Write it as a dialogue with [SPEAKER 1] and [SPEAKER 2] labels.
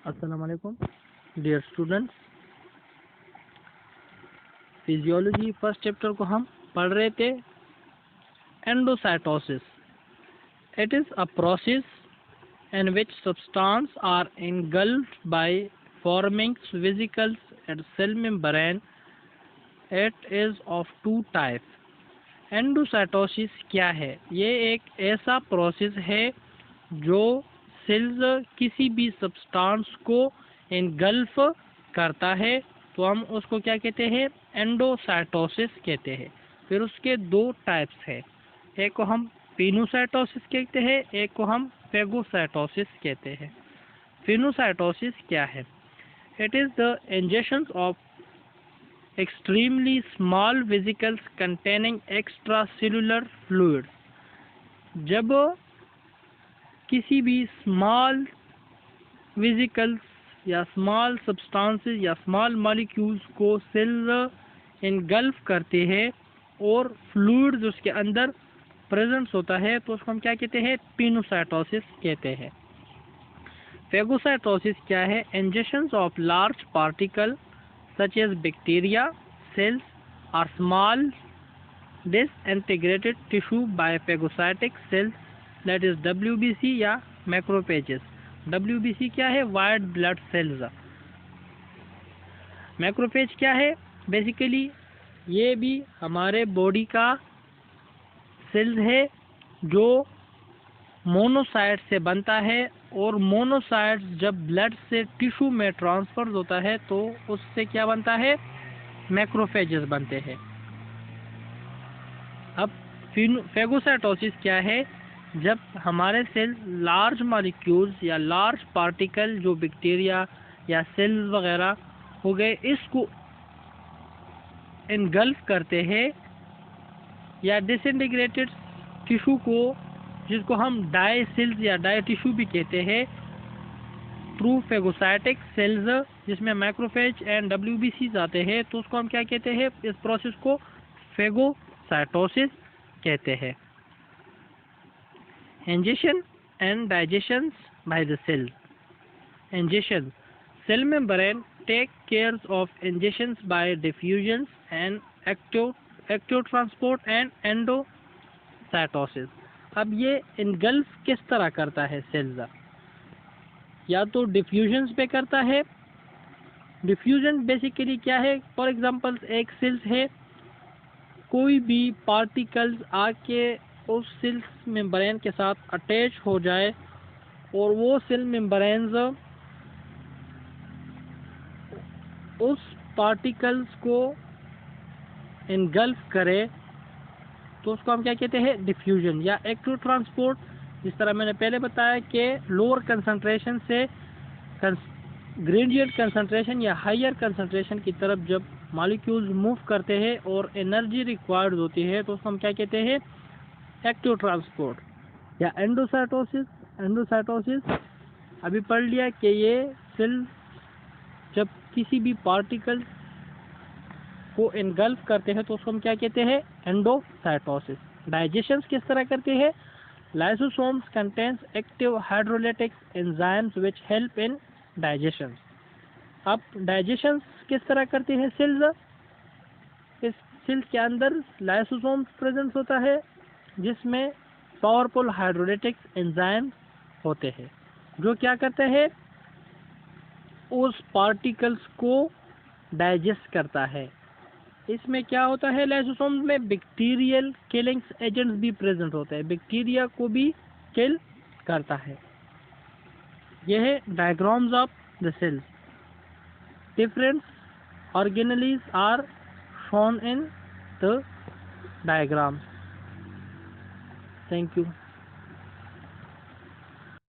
[SPEAKER 1] अस्सलाम वालेकुम dear students. Physiology first chapter को हम पढ़ रहे थे। Endocytosis, it is a process in which substances are engulfed by forming vesicles and cell membrane. It is of two types. Endocytosis क्या है? ये एक ऐसा प्रोसेस है जो सेल्स किसी भी सब्सटेंस को इनगल्फ करता है, तो हम उसको क्या कहते हैं? एंडोसाइटोसिस कहते हैं। फिर उसके दो टाइप्स हैं, एक को हम पिनोसाइटोसिस कहते हैं, एक को हम फेगोसाइटोसिस कहते हैं। पिनोसाइटोसिस क्या है? It is the injection of extremely small vesicles containing extracellular fluids। जब किसी भी स्मॉल वेसिकल्स या स्मॉल सब्सटेंसेस या स्मॉल मॉलिक्यूल्स को सेल्स इनगल्फ करते हैं और फ्लूइड्स उसके अंदर प्रेजेंस होता है, तो उसको हम क्या कहते हैं? पिनोसाइटोसिस कहते हैं। फेगोसाइटोसिस क्या है? Injection of large particle such as bacteria cells or small disintegrated tissue by phagocytic cells, that is WBC या macrophages। WBC क्या है? white blood cells। मैक्रोफेज क्या है? बेसिकली ये भी हमारे बॉडी का सेल्स है जो मोनोसाइट से बनता है, और मोनोसाइट जब ब्लड से टिश्यू में ट्रांसफर होता है तो उससे क्या बनता है? मैक्रोफेजेस बनते हैं। अब फेगोसाइटोसिस क्या है? जब हमारे सेल लार्ज मॉलिक्यूल्स या लार्ज पार्टिकल जो बैक्टीरिया या सेल्स वगैरह हो गए, इसको इनगल्फ करते हैं, या डिसइंटीग्रेटेड टिश्यू को, जिसको हम डाई सेल्स या डाई टिश्यू भी कहते हैं, थ्रू फेगोसाइटिक सेल्स जिसमें मैक्रोफेज एंड WBCs आते हैं, तो उसको हम क्या कहते हैं? इस प्रोसेस को फेगोसाइटोसिस कहते हैं। Injection and digestion by the cell. Injection, cell membrane take care of injection by diffusion and active transport and endocytosis. अब ये इनगल्फ किस तरह करता है सेल्स? या तो डिफ्यूजन पे करता है। डिफ्यूजन बेसिकली क्या है? फॉर एग्जांपल एक सेल्स है, कोई भी पार्टिकल्स आके उस सेल्स मेम्ब्रेन के साथ अटैच हो जाए और वो सेल मेम्ब्रेन्स उस पार्टिकल्स को इनगल्फ करे, तो उसको हम क्या कहते हैं? डिफ्यूजन या एक्टिव ट्रांसपोर्ट। जिस तरह मैंने पहले बताया कि लोअर कंसंट्रेशन से ग्रेडियंट कंसंट्रेशन या हायर कंसंट्रेशन की तरफ जब मॉलिक्यूल्स मूव करते हैं और एनर्जी रिक्वायर्ड होती है, तो उसको हम क्या कहते हैं? एक्टिव ट्रांसपोर्ट या एंडोसाइटोसिस। एंडोसाइटोसिस अभी पढ़ लिया कि ये सेल जब किसी भी पार्टिकल को इनगल्फ करते हैं तो उसको हम क्या कहते हैं? एंडोसाइटोसिस। डाइजेशन किस तरह करते हैं? Lysosomes contains active hydrolytic enzymes which help in digestion. अब डाइजेशन किस तरह करते हैं सेल्स? इस सेल्स के अंदर लाइसोसोम्स प्रेजेंस होता है, जिसमें पावरफुल हाइड्रोलाइटिक एंजाइम होते हैं, जो क्या करते हैं? उस पार्टिकल्स को डाइजेस्ट करता है। इसमें क्या होता है? लाइसोसोम्स में बैक्टीरियल किलिंग एजेंट्स भी प्रेजेंट होते हैं, बैक्टीरिया को भी किल करता है। यह है diagrams of the cells. Different organelles are shown in the diagram. Thank you.